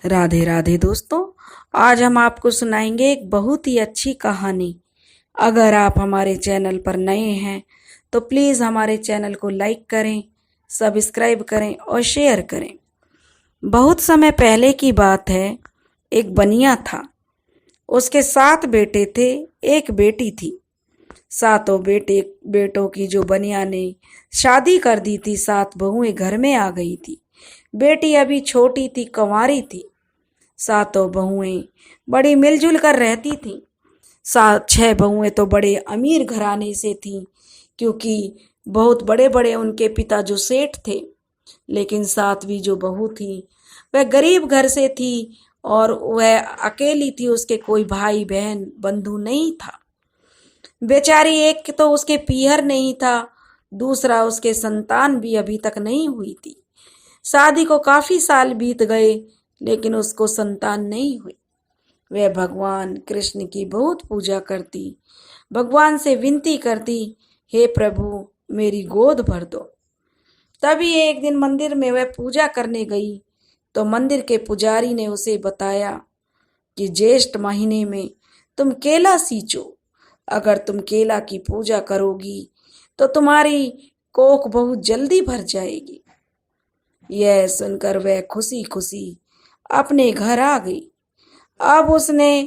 राधे राधे दोस्तों। आज हम आपको सुनाएंगे एक बहुत ही अच्छी कहानी। अगर आप हमारे चैनल पर नए हैं तो प्लीज़ हमारे चैनल को लाइक करें, सब्सक्राइब करें और शेयर करें। बहुत समय पहले की बात है। एक बनिया था। उसके 7 बेटे थे, एक बेटी थी। सातों बेटों की जो बनिया ने शादी कर दी थी, 7 बहुएं घर में आ गई थी। बेटी अभी छोटी थी, कंवारी थी। सातों बहुएं बड़ी मिलजुल कर रहती थीं। 6 बहुएं तो बड़े अमीर घराने से थीं, क्योंकि बहुत बड़े बड़े उनके पिता जो सेठ थे। लेकिन 7वीं जो बहू थी वह गरीब घर से थी और वह अकेली थी। उसके कोई भाई बहन बंधु नहीं था। बेचारी, एक तो उसके पीहर नहीं था, दूसरा उसके संतान भी अभी तक नहीं हुई थी। शादी को काफी साल बीत गए, लेकिन उसको संतान नहीं हुई। वह भगवान कृष्ण की बहुत पूजा करती, भगवान से विनती करती, हे प्रभु मेरी गोद भर दो। तभी एक दिन मंदिर में वह पूजा करने गई तो मंदिर के पुजारी ने उसे बताया कि ज्येष्ठ महीने में तुम केला सींचो। अगर तुम केला की पूजा करोगी तो तुम्हारी कोख बहुत जल्दी भर जाएगी। यह सुनकर वह खुशी खुशी अपने घर आ गई। अब उसने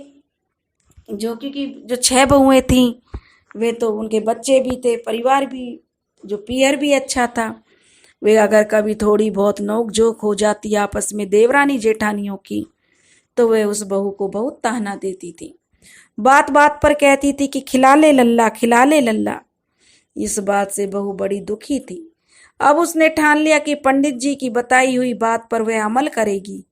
क्योंकि जो 6 बहुएं थीं, वे तो उनके बच्चे भी थे, परिवार भी, जो पीहर भी अच्छा था। वे अगर कभी थोड़ी बहुत नोक झोंक हो जाती आपस में देवरानी जेठानियों की, तो वे उस बहू को बहुत ताना देती थी। बात बात पर कहती थी कि खिला ले लल्ला, खिला ले लल्ला। इस बात से बहू बड़ी दुखी थी। अब उसने ठान लिया कि पंडित जी की बताई हुई बात पर वह अमल करेगी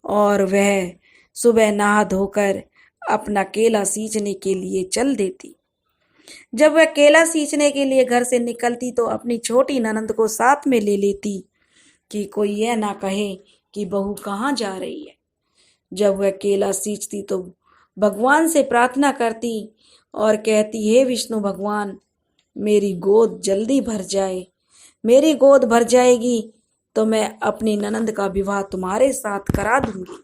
और वह सुबह नहा धोकर अपना केला सींचने के लिए चल देती। जब वह केला सींचने के लिए घर से निकलती तो अपनी छोटी ननंद को साथ में ले लेती कि कोई यह ना कहे कि बहू कहाँ जा रही है। जब वह केला सींचती तो भगवान से प्रार्थना करती और कहती, हे विष्णु भगवान, मेरी गोद जल्दी भर जाए। मेरी गोद भर जाएगी तो मैं अपनी ननंद का विवाह तुम्हारे साथ करा दूंगी।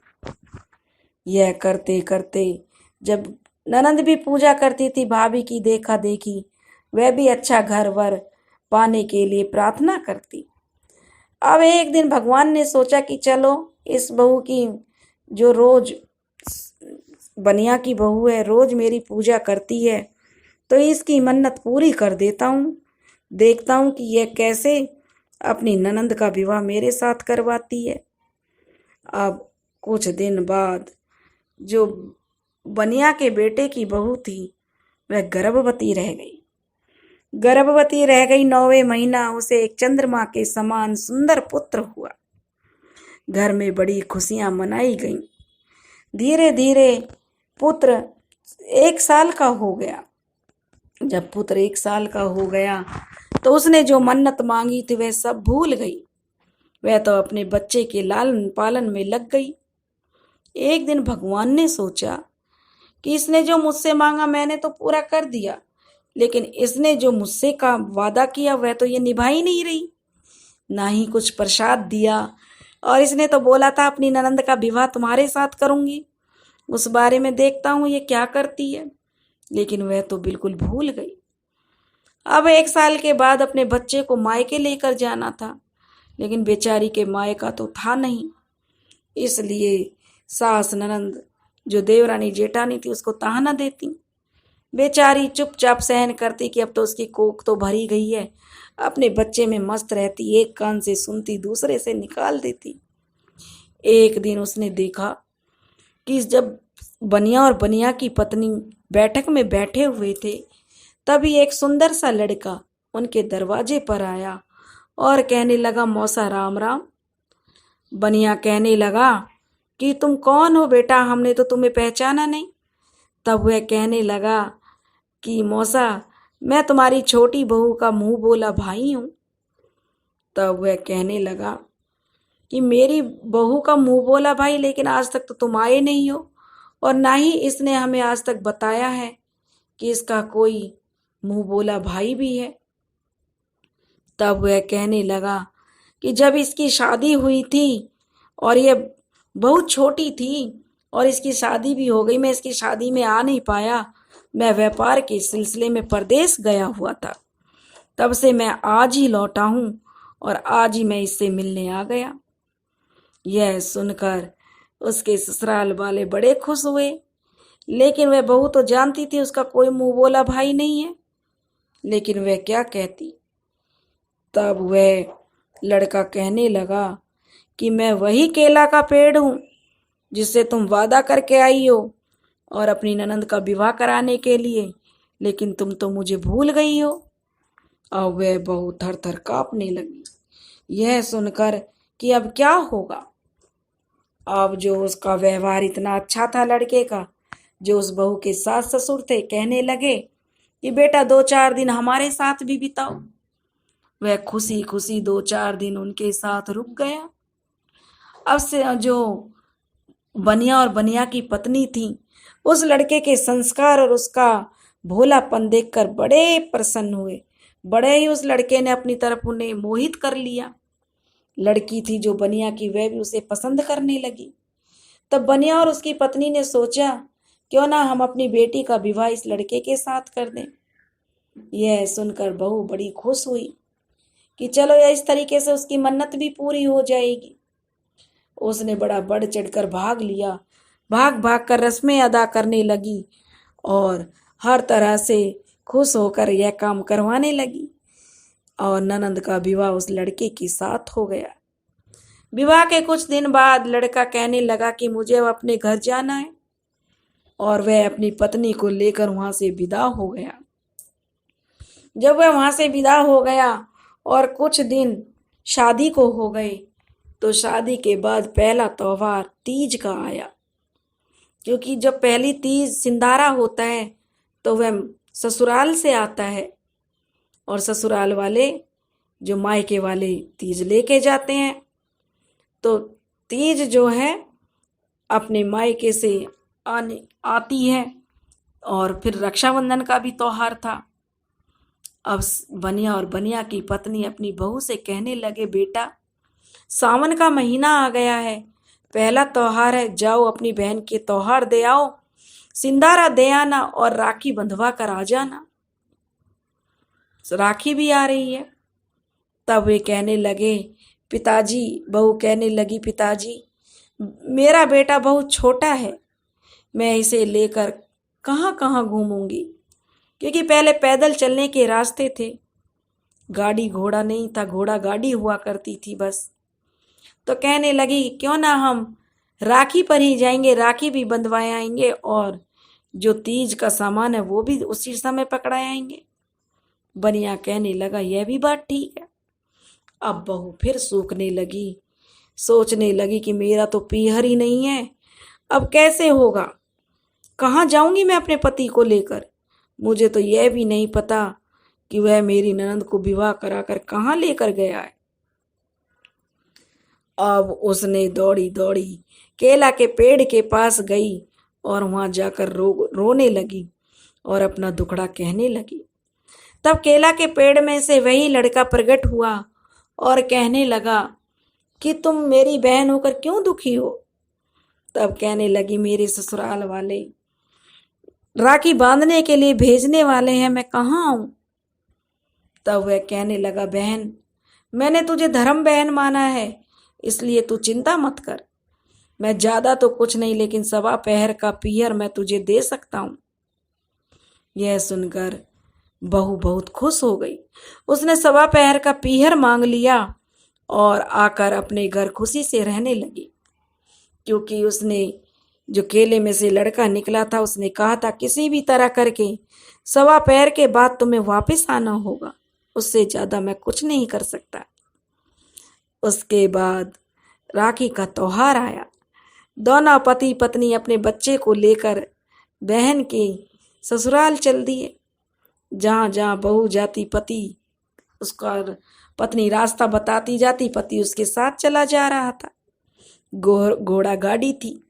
यह करते करते जब ननंद भी पूजा करती थी, भाभी की देखा देखी वह भी अच्छा घर वर पाने के लिए प्रार्थना करती। अब एक दिन भगवान ने सोचा कि चलो, इस बहू की, जो रोज बनिया की बहू है, रोज मेरी पूजा करती है, तो इसकी मन्नत पूरी कर देता हूँ। देखता हूँ कि यह कैसे अपनी ननंद का विवाह मेरे साथ करवाती है। अब कुछ दिन बाद जो बनिया के बेटे की बहू थी वह गर्भवती रह गई। गर्भवती रह गई 9वें महीना उसे एक चंद्रमा के समान सुंदर पुत्र हुआ। घर में बड़ी खुशियां मनाई गईं। धीरे धीरे पुत्र 1 साल का हो गया। जब पुत्र 1 साल का हो गया तो उसने जो मन्नत मांगी थी वह सब भूल गई। वह तो अपने बच्चे के लालन पालन में लग गई। एक दिन भगवान ने सोचा कि इसने जो मुझसे मांगा मैंने तो पूरा कर दिया, लेकिन इसने जो मुझसे का वादा किया वह तो ये निभा ही नहीं रही, ना ही कुछ प्रसाद दिया। और इसने तो बोला था अपनी ननंद का विवाह तुम्हारे साथ करूंगी, उस बारे में देखता हूँ ये क्या करती है। लेकिन वह तो बिल्कुल भूल गई। अब 1 साल के बाद अपने बच्चे को मायके लेकर जाना था, लेकिन बेचारी के मायका तो था नहीं। इसलिए सास ननंद जो देवरानी जेठानी थी उसको ताना देती। बेचारी चुपचाप सहन करती कि अब तो उसकी कोख तो भरी गई है, अपने बच्चे में मस्त रहती, एक कान से सुनती दूसरे से निकाल देती। एक दिन उसने देखा कि जब बनिया और बनिया की पत्नी बैठक में बैठे हुए थे, तभी एक सुंदर सा लड़का उनके दरवाजे पर आया और कहने लगा, मौसा राम राम। बनिया कहने लगा कि तुम कौन हो बेटा, हमने तो तुम्हें पहचाना नहीं। तब वह कहने लगा कि मौसा, मैं तुम्हारी छोटी बहू का मुंह बोला भाई हूँ। तब वह कहने लगा कि मेरी बहू का मुंह बोला भाई, लेकिन आज तक तो तुम आए नहीं हो और ना ही इसने हमें आज तक बताया है कि इसका कोई मुंह बोला भाई भी है। तब वह कहने लगा कि जब इसकी शादी हुई थी और ये बहुत छोटी थी और इसकी शादी भी हो गई। मैं इसकी शादी में आ नहीं पाया। मैं व्यापार के सिलसिले में परदेश गया हुआ था। तब से मैं आज ही लौटा हूँ और आज ही मैं इससे मिलने आ गया। यह सुनकर उसके ससुराल वाले बड़े खुश हुए, लेकिन वह बहू तो जानती थी उसका कोई मुंह बोला भाई नहीं है, लेकिन वह क्या कहती। तब वह लड़का कहने लगा कि मैं वही केला का पेड़ हूँ जिससे तुम वादा करके आई हो और अपनी ननंद का विवाह कराने के लिए, लेकिन तुम तो मुझे भूल गई हो। अब वह बहू थर थर कांपने लगी, यह सुनकर कि अब क्या होगा। अब जो उसका व्यवहार इतना अच्छा था लड़के का, जो उस बहू के सास ससुर थे, कहने लगे कि बेटा 2-4 दिन हमारे साथ भी बिताओ। वह खुशी खुशी 2-4 दिन उनके साथ रुक गया। अब से जो बनिया और बनिया की पत्नी थी, उस लड़के के संस्कार और उसका भोलापन देखकर बड़े प्रसन्न हुए। बड़े ही उस लड़के ने अपनी तरफ उन्हें मोहित कर लिया। लड़की थी जो बनिया की, वह भी उसे पसंद करने लगी। तब बनिया और उसकी पत्नी ने सोचा, क्यों ना हम अपनी बेटी का विवाह इस लड़के के साथ कर दें। यह सुनकर बहू बड़ी खुश हुई कि चलो या इस तरीके से उसकी मन्नत भी पूरी हो जाएगी। उसने बड़ा बढ़ चढ़कर भाग लिया, भाग भाग कर रस्में अदा करने लगी और हर तरह से खुश होकर यह काम करवाने लगी और ननंद का विवाह उस लड़के के साथ हो गया। विवाह के कुछ दिन बाद लड़का कहने लगा कि मुझे अब अपने घर जाना है और वह अपनी पत्नी को लेकर वहां से विदा हो गया। जब वह वहां से विदा हो गया और कुछ दिन शादी को हो गए, तो शादी के बाद पहला त्योहार तीज का आया। क्योंकि जब पहली तीज सिंधारा होता है तो वह ससुराल से आता है और ससुराल वाले जो मायके वाले तीज लेके जाते हैं। तो तीज जो है अपने मायके से आती है। और फिर रक्षाबंधन का भी त्योहार था। अब बनिया और बनिया की पत्नी अपनी बहू से कहने लगे, बेटा सावन का महीना आ गया है, पहला त्योहार है, जाओ अपनी बहन के त्योहार दे आओ, सिंधारा दे आना और राखी बंधवा कर आ जाना। राखी भी आ रही है। तब वे कहने लगे पिताजी, बहू कहने लगी पिताजी मेरा बेटा बहुत छोटा है, मैं इसे लेकर कहाँ कहाँ घूमूंगी। क्योंकि पहले पैदल चलने के रास्ते थे, गाड़ी घोड़ा नहीं था, घोड़ा गाड़ी हुआ करती थी बस। तो कहने लगी क्यों ना हम राखी पर ही जाएंगे, राखी भी बंधवाए आएंगे और जो तीज का सामान है वो भी उसी समय पकड़ाए आएंगे। बनिया कहने लगा यह भी बात ठीक है। अब बहू फिर सूखने लगी, सोचने लगी कि मेरा तो पीहर ही नहीं है, अब कैसे होगा, कहाँ जाऊंगी मैं अपने पति को लेकर। मुझे तो यह भी नहीं पता कि वह मेरी ननंद को विवाह कराकर कहाँ लेकर गया है। अब उसने दौड़ी दौड़ी केला के पेड़ के पास गई और वहां जाकर रोने लगी और अपना दुखड़ा कहने लगी। तब केला के पेड़ में से वही लड़का प्रकट हुआ और कहने लगा कि तुम मेरी बहन होकर क्यों दुखी हो। तब कहने लगी मेरे ससुराल वाले राखी बांधने के लिए भेजने वाले हैं, मैं कहाँ आऊं। तब वह कहने लगा बहन, मैंने तुझे धर्म बहन माना है, इसलिए तू चिंता मत कर, मैं ज्यादा तो कुछ नहीं लेकिन 1.25 पहर का पीहर मैं तुझे दे सकता हूं। यह सुनकर बहू बहुत खुश हो गई। उसने 1.25 पहर का पीहर मांग लिया और आकर अपने घर खुशी से रहने लगी। क्योंकि उसने जो केले में से लड़का निकला था, उसने कहा था किसी भी तरह करके 1.25 पहर के बाद तुम्हें वापस आना होगा, उससे ज्यादा मैं कुछ नहीं कर सकता। उसके बाद राखी का त्योहार आया। दोनों पति पत्नी अपने बच्चे को लेकर बहन के ससुराल चल दिए। जहाँ जहाँ बहू जाती पति उसका पत्नी रास्ता बताती जाती, पति उसके साथ चला जा रहा था। घोड़ा गाड़ी थी।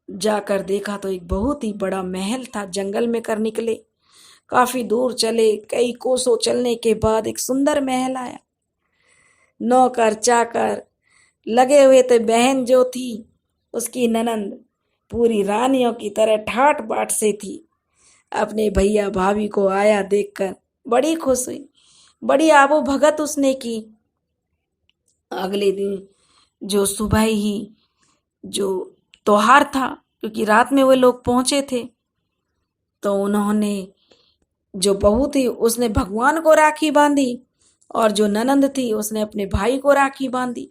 जाकर देखा तो एक बहुत ही बड़ा महल था। जंगल में कर निकले, काफी दूर चले, कई कोसों चलने के बाद एक सुंदर महल आया। नौकर चाकर लगे हुए थे। बहन जो थी उसकी ननंद पूरी रानियों की तरह ठाट बाट से थी। अपने भैया भाभी को आया देखकर बड़ी खुश हुई, बड़ी आबो भगत उसने की। अगले दिन जो सुबह ही जो त्योहार था, क्योंकि रात में वे लोग पहुंचे थे, तो उन्होंने जो बहू थी उसने भगवान को राखी बांधी और जो ननंद थी उसने अपने भाई को राखी बांधी।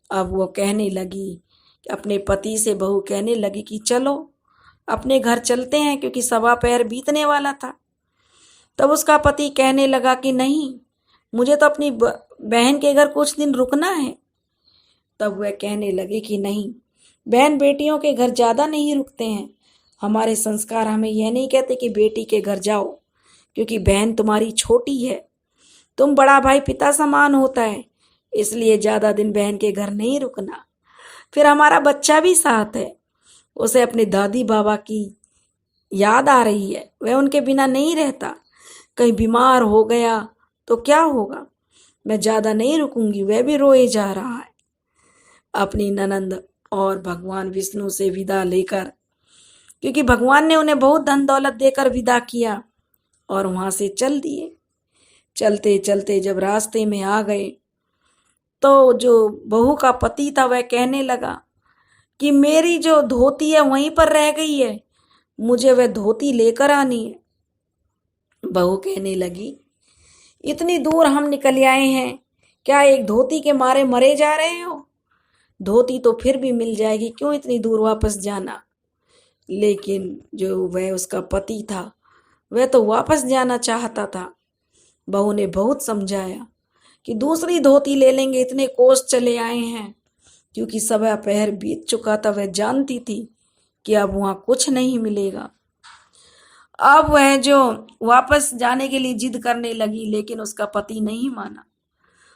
अब वो कहने लगी, अपने पति से बहू कहने लगी कि चलो अपने घर चलते हैं, क्योंकि सवा पहर बीतने वाला था। तब उसका पति कहने लगा कि नहीं, मुझे तो अपनी बहन के घर कुछ दिन रुकना है। तब वह कहने लगे कि नहीं, बहन बेटियों के घर ज़्यादा नहीं रुकते हैं। हमारे संस्कार हमें यह नहीं कहते कि बेटी के घर जाओ, क्योंकि बहन तुम्हारी छोटी है, तुम बड़ा भाई पिता समान होता है, इसलिए ज़्यादा दिन बहन के घर नहीं रुकना। फिर हमारा बच्चा भी साथ है, उसे अपने दादी बाबा की याद आ रही है, वह उनके बिना नहीं रहता। कहीं बीमार हो गया तो क्या होगा, मैं ज़्यादा नहीं रुकूंगी, वह भी रोए जा रहा है। अपनी ननंद और भगवान विष्णु से विदा लेकर, क्योंकि भगवान ने उन्हें बहुत धन दौलत देकर विदा किया, और वहाँ से चल दिए। चलते चलते जब रास्ते में आ गए तो जो बहू का पति था वह कहने लगा कि मेरी जो धोती है वहीं पर रह गई है, मुझे वह धोती लेकर आनी है। बहू कहने लगी, इतनी दूर हम निकल आए हैं, क्या एक धोती के मारे मरे जा रहे हो? धोती तो फिर भी मिल जाएगी, क्यों इतनी दूर वापस जाना? लेकिन जो वह उसका पति था वह तो वापस जाना चाहता था। बहू ने बहुत समझाया कि दूसरी धोती ले लेंगे, इतने कोस चले आए हैं। क्योंकि सवा पहर बीत चुका था, वह जानती थी कि अब वहाँ कुछ नहीं मिलेगा। अब वह जो वापस जाने के लिए जिद करने लगी, लेकिन उसका पति नहीं माना।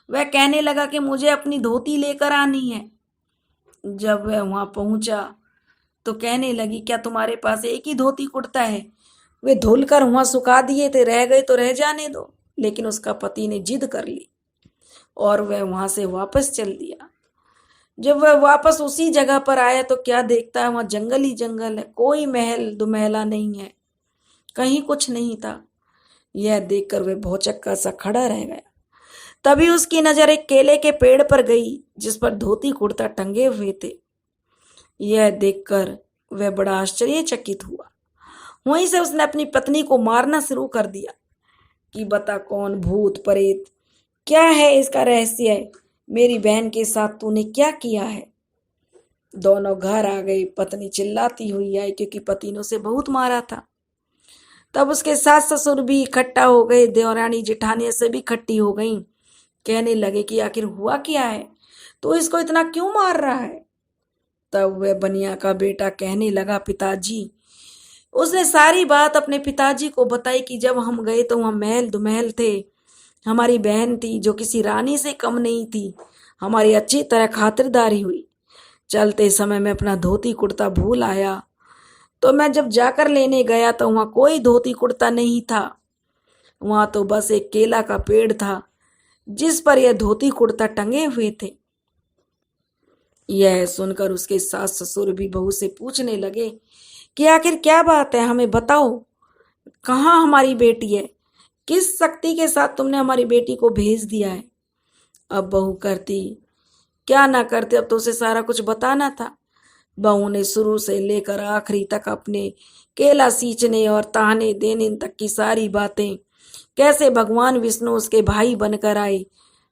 वह कहने लगा कि मुझे अपनी धोती लेकर आनी है। जब वह वहाँ पहुंचा तो कहने लगी, क्या तुम्हारे पास एक ही धोती कुर्ता है? वे धुलकर वहाँ सुखा दिए थे, रह गए तो रह जाने दो। लेकिन उसका पति ने जिद कर ली और वह वहाँ से वापस चल दिया। जब वह वापस उसी जगह पर आया तो क्या देखता है, वहाँ जंगल ही जंगल है, कोई महल दुमहला नहीं है, कहीं कुछ नहीं था। यह देखकर वह भौचक्का सा खड़ा रह गया। तभी उसकी नजर एक केले के पेड़ पर गई जिस पर धोती कुर्ता टंगे हुए थे। यह देखकर वह बड़ा आश्चर्यचकित हुआ। वहीं से उसने अपनी पत्नी को मारना शुरू कर दिया कि बता कौन भूत प्रेत, क्या है इसका रहस्य है, मेरी बहन के साथ तूने क्या किया है? दोनों घर आ गए। पत्नी चिल्लाती हुई आई, क्योंकि पति ने उसे बहुत मारा था। तब उसके सास ससुर भी इकट्ठा हो गए, देवरानी जेठानी से भी इकट्ठी हो गई। कहने लगे कि आखिर हुआ क्या है, तो इसको इतना क्यों मार रहा है? तब वह बनिया का बेटा कहने लगा, पिताजी। उसने सारी बात अपने पिताजी को बताई कि जब हम गए तो वहाँ महल दुमहल थे, हमारी बहन थी जो किसी रानी से कम नहीं थी, हमारी अच्छी तरह खातिरदारी हुई। चलते समय मैं अपना धोती कुर्ता भूल आया, तो मैं जब जाकर लेने गया तो वहाँ कोई धोती कुर्ता नहीं था, वहाँ तो बस एक केला का पेड़ था जिस पर यह धोती कुर्ता टंगे हुए थे। यह सुनकर उसके सास ससुर भी बहू से पूछने लगे कि आखिर क्या बात है, हमें बताओ, कहाँ हमारी बेटी है, किस शक्ति के साथ तुमने हमारी बेटी को भेज दिया है? अब बहू करती क्या ना करती, अब तो उसे सारा कुछ बताना था। बहू ने शुरू से लेकर आखिरी तक अपने केला सींचने और ताने देने तक की सारी बातें, कैसे भगवान विष्णु उसके भाई बनकर आए,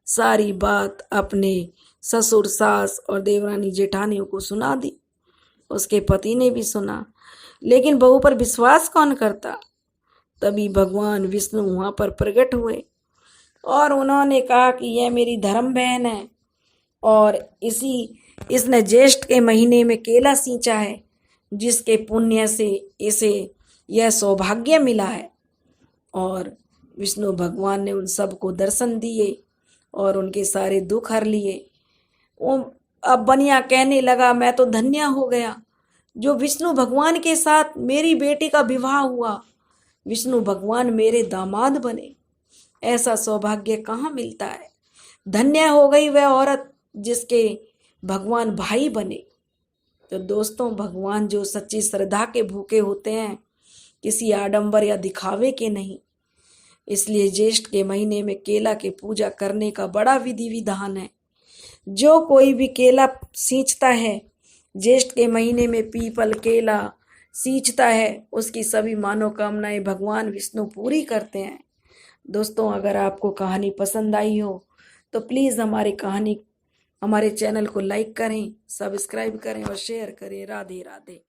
सारी बात अपने ससुर सास और देवरानी जेठानियों को सुना दी। उसके पति ने भी सुना, लेकिन बहू पर विश्वास कौन करता? तभी भगवान विष्णु वहाँ पर प्रकट हुए और उन्होंने कहा कि यह मेरी धर्म बहन है और इसने ज्येष्ठ के महीने में केला सींचा है, जिसके पुण्य से इसे यह सौभाग्य मिला है। और विष्णु भगवान ने उन सबको दर्शन दिए और उनके सारे दुख हर लिए। अब बनिया कहने लगा, मैं तो धन्य हो गया जो विष्णु भगवान के साथ मेरी बेटी का विवाह हुआ, विष्णु भगवान मेरे दामाद बने, ऐसा सौभाग्य कहाँ मिलता है। धन्य हो गई वह औरत जिसके भगवान भाई बने। तो दोस्तों, भगवान जो सच्ची श्रद्धा के भूखे होते हैं, किसी आडंबर या दिखावे के नहीं, इसलिए ज्येष्ठ के महीने में केला की पूजा करने का बड़ा विधि विधान है। जो कोई भी केला सींचता है, ज्येष्ठ के महीने में पीपल केला सींचता है, उसकी सभी मनोकामनाएं भगवान विष्णु पूरी करते हैं। दोस्तों, अगर आपको कहानी पसंद आई हो तो प्लीज़ हमारे चैनल को लाइक करें, सब्सक्राइब करें और शेयर करें। राधे राधे।